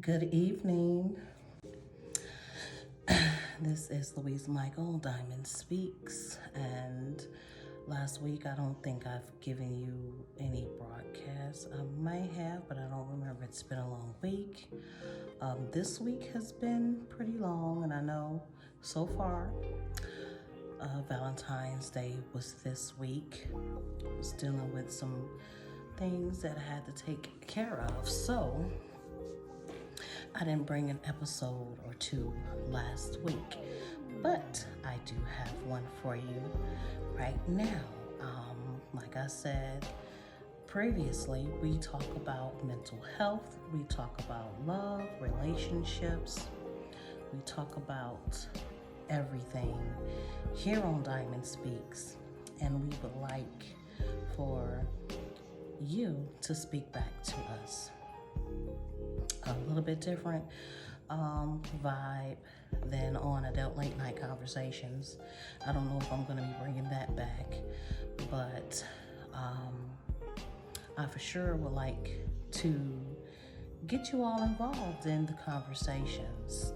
Good evening. This is Louise Michael, Diamond Speaks. And last week, I don't think I've given you any broadcasts. I might have, but I don't remember. It's been a long week. This week has been pretty long, and I know so far, Valentine's Day was this week. I was dealing with some things that I had to take care of. So, I didn't bring an episode or two last week, but I do have one for you right now. Like I said previously, we talk about mental health, we talk about love, relationships, we talk about everything here on Diamond Speaks, and we would like for you to speak back to us. A little bit different vibe than on Adult Late Night Conversations. I don't know if I'm going to be bringing that back, but I for sure would like to get you all involved in the conversations.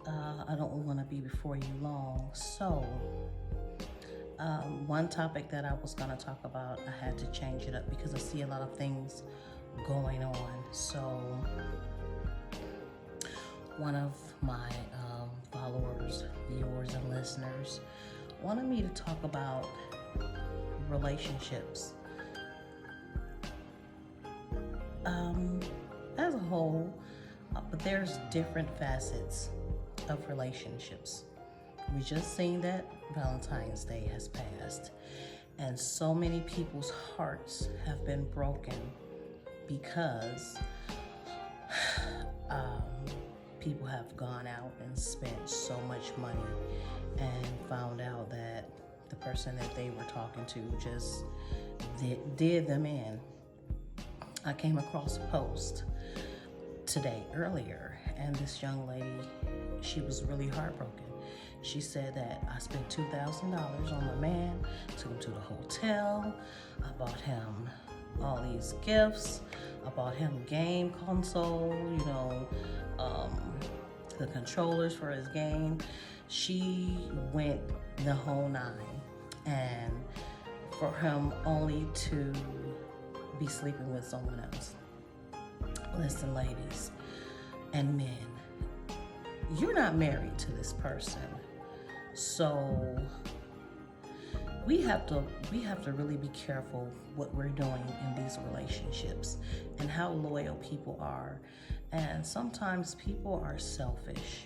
I don't want to be before you long, so one topic that I was going to talk about, I had to change it up because I see a lot of things going on. So one of my followers, viewers, and listeners wanted me to talk about relationships as a whole, but there's different facets of relationships. We just seen that Valentine's Day has passed, and so many people's hearts have been broken because people have gone out and spent so much money and found out that the person that they were talking to just did them in. I came across a post today earlier, and this young lady, she was really heartbroken. She said that I spent $2,000 on my man, took him to the hotel, I bought him all these gifts, I bought him a game console, the controllers for his game. She went the whole nine, and for him only to be sleeping with someone else. Listen, ladies and men, you're not married to this person, so we have to really be careful what we're doing in these relationships and how loyal people are. And sometimes people are selfish,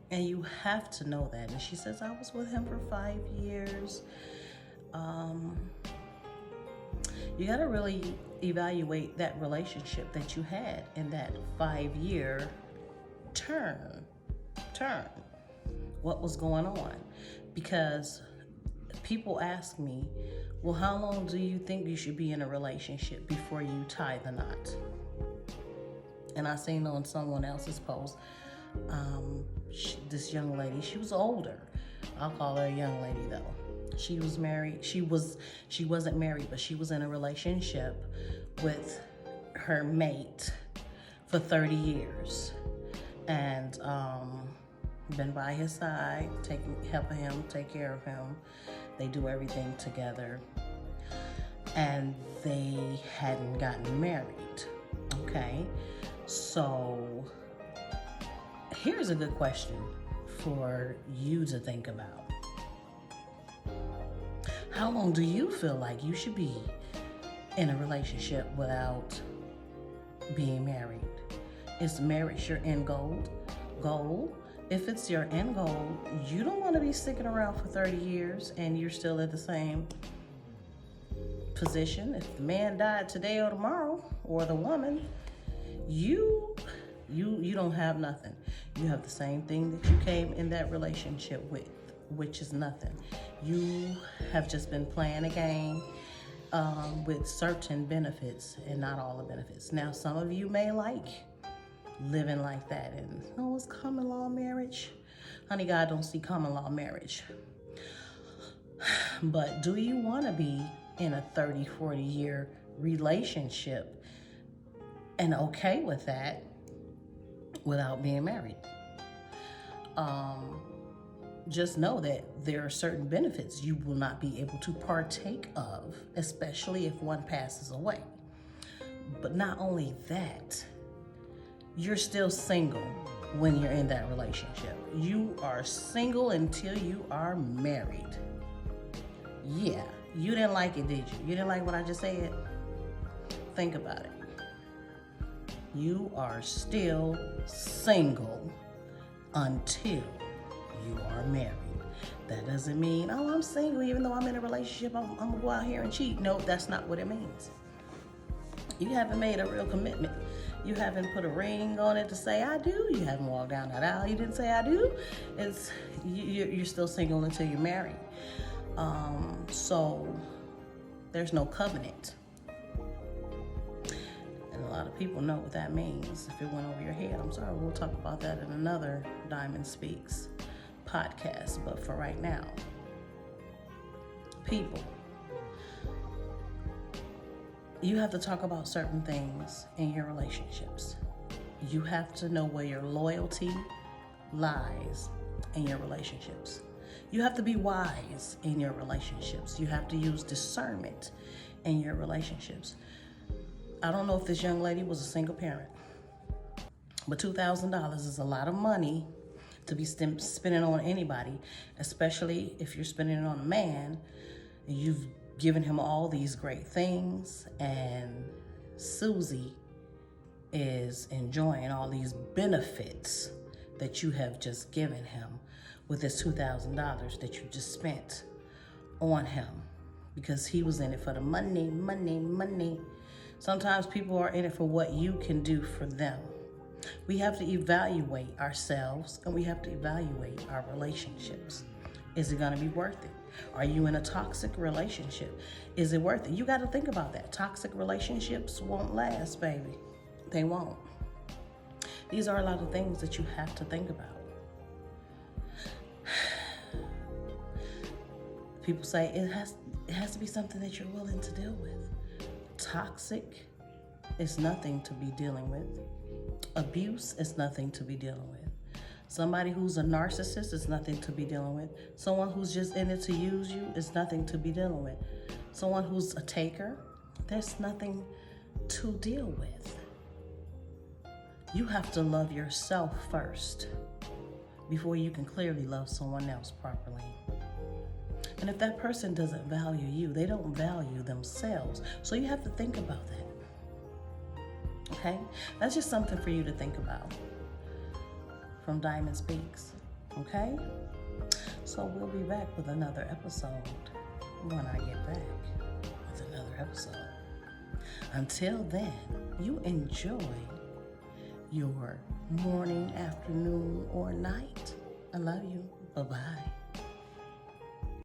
and you have to know that. And she says, I was with him for 5 years. You got to really evaluate that relationship that you had in that 5-year term. What was going on? Because people ask me, well, how long do you think you should be in a relationship before you tie the knot? And I seen on someone else's post, this young lady, she was older. I'll call her a young lady though. She was married. She wasn't married, but she was in a relationship with her mate for 30 years. And been by his side, helping him, take care of him. They do everything together. And they hadn't gotten married. Okay? So here's a good question for you to think about. How long do you feel like you should be in a relationship without being married? Is marriage your end goal? If it's your end goal, you don't want to be sticking around for 30 years and you're still at the same position. If the man died today or tomorrow, or the woman, you don't have nothing. You have the same thing that you came in that relationship with, which is nothing. You have just been playing a game with certain benefits and not all the benefits. Now, some of you may like living like that and, it's common law marriage. Honey, God don't see common law marriage. But do you want to be in a 30, 40-year relationship and okay with that? without being married. Just know that there are certain benefits you will not be able to partake of, especially if one passes away. But not only that, you're still single when you're in that relationship. You are single until you are married. Yeah, you didn't like it, did you? You didn't like what I just said? Think about it. You are still single until you are married. That doesn't mean, oh, I'm single even though I'm in a relationship, I'm gonna go out here and cheat. No, that's not what it means. You haven't made a real commitment. You haven't put a ring on it to say I do. You haven't walked down that aisle. You didn't say I do. You're still single until you're married. So there's no covenant. And a lot of people know what that means. If it went over your head, I'm sorry, we'll talk about that in another Diamond Speaks podcast. But for right now, people, you have to talk about certain things in your relationships. You have to know where your loyalty lies in your relationships. You have to be wise in your relationships. You have to use discernment in your relationships. I don't know if this young lady was a single parent, but $2,000 is a lot of money to be spending on anybody, especially if you're spending it on a man. You've given him all these great things, and Susie is enjoying all these benefits that you have just given him with this $2,000 that you just spent on him, because he was in it for the money. Sometimes people are in it for what you can do for them. We have to evaluate ourselves, and we have to evaluate our relationships. Is it going to be worth it? Are you in a toxic relationship? Is it worth it? You got to think about that. Toxic relationships won't last, baby. They won't. These are a lot of things that you have to think about. People say it has to be something that you're willing to deal with. Toxic is nothing to be dealing with. Abuse is nothing to be dealing with. Somebody who's a narcissist is nothing to be dealing with. Someone who's just in it to use you is nothing to be dealing with. Someone who's a taker, there's nothing to deal with. You have to love yourself first before you can clearly love someone else properly. And if that person doesn't value you, they don't value themselves. So you have to think about that. Okay? That's just something for you to think about from Diamond Speaks. Okay? So we'll be back with another episode when I get back with another episode. Until then, you enjoy your morning, afternoon, or night. I love you. Bye-bye.